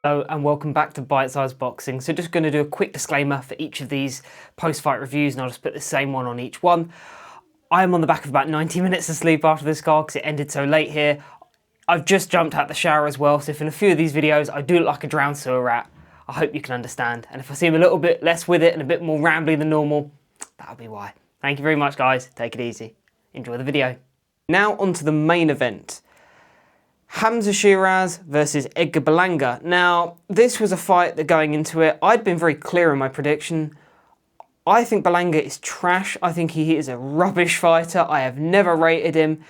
Hello and welcome back to Bite Size Boxing. So just going to do a quick disclaimer for each of these post-fight reviews, and I'll just put the same one on each one. I'm on the back of about 90 minutes of sleep after this card because it ended so late here. I've just jumped out the shower as well, so if in a few of these videos I do look like a drowned sewer rat, I hope you can understand. And if I seem a little bit less with it and a bit more rambly than normal, that'll be why. Thank you very much, guys. Take it easy. Enjoy the video. Now on to the main event. Hamzah Sheeraz versus Edgar Berlanga. Now, this was a fight that going into it, I'd been very clear in my prediction. I think Berlanga is trash. I think he is a rubbish fighter. I have never rated him.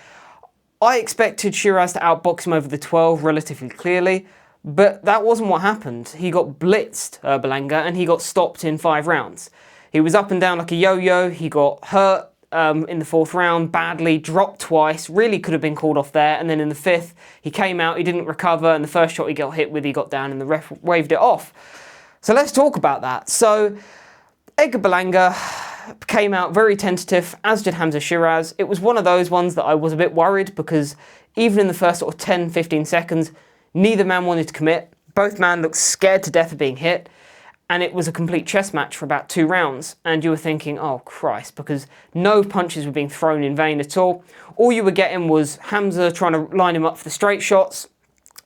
I expected Sheeraz to outbox him over the 12 relatively clearly, but that wasn't what happened. He got blitzed, Berlanga, and he got stopped in 5 rounds. He was up and down like a yo-yo. He got hurt in the 4th round badly, dropped twice, really could have been called off there, and then in the 5th he came out, he didn't recover, and the first shot he got hit with, he got down and the ref waved it off. So let's talk about that. So Edgar Berlanga came out very tentative, as did Hamzah Sheeraz. It was one of those ones that I was a bit worried because even in the first sort of 10-15 seconds, neither man wanted to commit. Both men looked scared to death of being hit. And it was a complete chess match for about 2 rounds. And you were thinking, oh Christ, because no punches were being thrown in vain at all. All you were getting was Hamzah trying to line him up for the straight shots,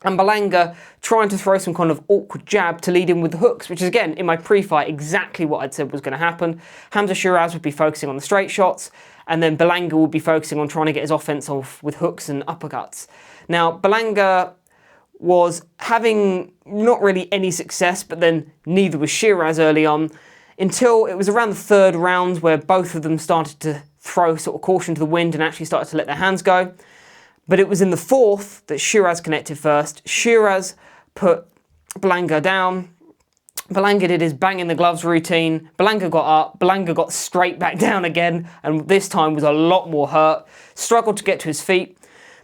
and Berlanga trying to throw some kind of awkward jab to lead him with the hooks, which is, again, in my pre-fight, exactly what I'd said was going to happen. Hamzah Sheeraz would be focusing on the straight shots, and then Berlanga would be focusing on trying to get his offense off with hooks and uppercuts. Now, Berlanga was having not really any success, but then neither was Sheeraz early on, until it was around the 3rd round where both of them started to throw sort of caution to the wind and actually started to let their hands go. But it was in the 4th that Sheeraz connected first. Sheeraz put Berlanga down. Berlanga did his bang in the gloves routine. Berlanga got up. Berlanga got straight back down again, and this time was a lot more hurt. Struggled to get to his feet.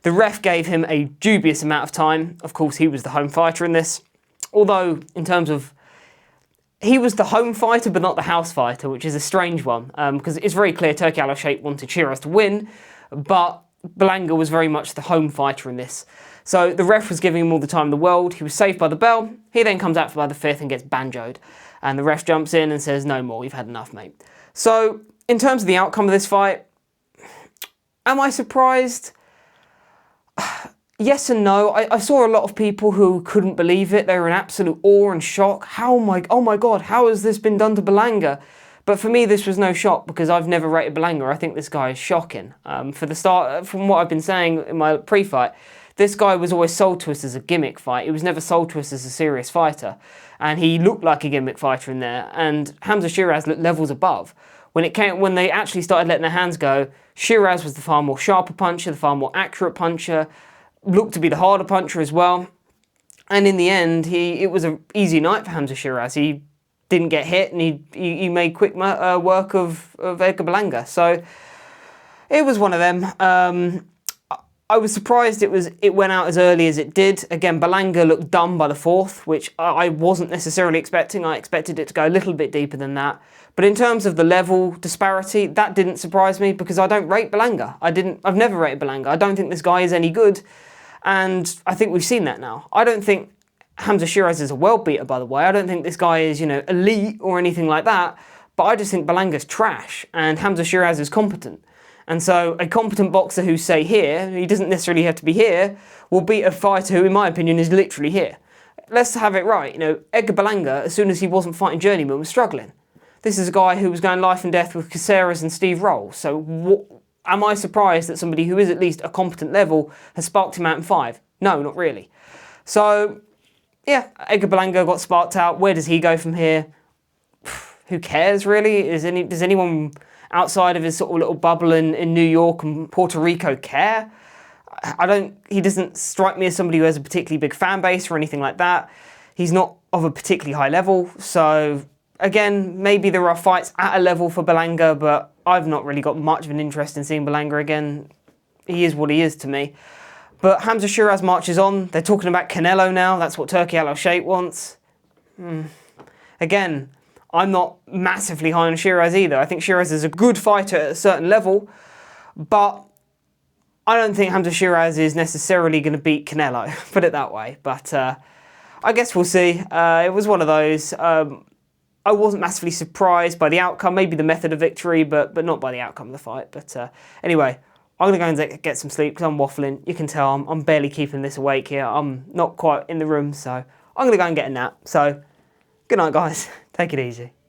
The ref gave him a dubious amount of time. Of course, he was the home fighter in this. Although, in terms of... he was the home fighter, but not the house fighter, which is a strange one. Because it's very clear Turki Al-Sheikh wanted Sheeraz to win, but Berlanga was very much the home fighter in this. So the ref was giving him all the time in the world. He was saved by the bell. He then comes out by the 5th and gets banjoed. And the ref jumps in and says, no more, you've had enough, mate. So, in terms of the outcome of this fight, am I surprised? Yes and no. I saw a lot of people who couldn't believe it. They were in absolute awe and shock. Oh my God, how has this been done to Berlanga? But for me, this was no shock because I've never rated Berlanga. I think this guy is shocking. For the start, from what I've been saying in my pre-fight, this guy was always sold to us as a gimmick fight. He was never sold to us as a serious fighter. And he looked like a gimmick fighter in there. And Hamzah Sheeraz looked levels above. When they actually started letting their hands go, Sheeraz was the far more sharper puncher, the far more accurate puncher, looked to be the harder puncher as well. And in the end, it was an easy night for Hamzah Sheeraz. He didn't get hit, and he made quick work of Edgar Berlanga. So it was one of them. I was surprised it went out as early as it did. Again, Berlanga looked done by the 4th, which I wasn't necessarily expecting. I expected it to go a little bit deeper than that. But in terms of the level disparity, that didn't surprise me because I don't rate Berlanga. I've never rated Berlanga. I don't think this guy is any good. And I think we've seen that now. I don't think Hamzah Sheeraz is a world beater, by the way. I don't think this guy is, elite or anything like that. But I just think Berlanga's trash and Hamzah Sheeraz is competent. And so a competent boxer who's, say, here, he doesn't necessarily have to be here, will beat a fighter who, in my opinion, is literally here. Let's have it right. Edgar Berlanga, as soon as he wasn't fighting journeyman, was struggling. This is a guy who was going life and death with Caceres and Steve Roll. So am I surprised that somebody who is at least a competent level has sparked him out in 5? No, not really. So, yeah, Edgar Berlanga got sparked out. Where does he go from here? Who cares, really? Does anyone outside of his sort of little bubble in New York and Puerto Rico care? He doesn't strike me as somebody who has a particularly big fan base or anything like that. He's not of a particularly high level. So, again, maybe there are fights at a level for Berlanga, but I've not really got much of an interest in seeing Berlanga again. He is what he is to me. But Hamzah Sheeraz marches on. They're talking about Canelo now. That's what Turki Al-Sheikh wants. Again, I'm not massively high on Sheeraz either. I think Sheeraz is a good fighter at a certain level, but I don't think Hamzah Sheeraz is necessarily going to beat Canelo, put it that way. But I guess we'll see. It was one of those. I wasn't massively surprised by the outcome, maybe the method of victory, but not by the outcome of the fight. But anyway, I'm going to go and get some sleep because I'm waffling. You can tell I'm barely keeping this awake here. I'm not quite in the room, so I'm going to go and get a nap. So good night, guys. Take it easy.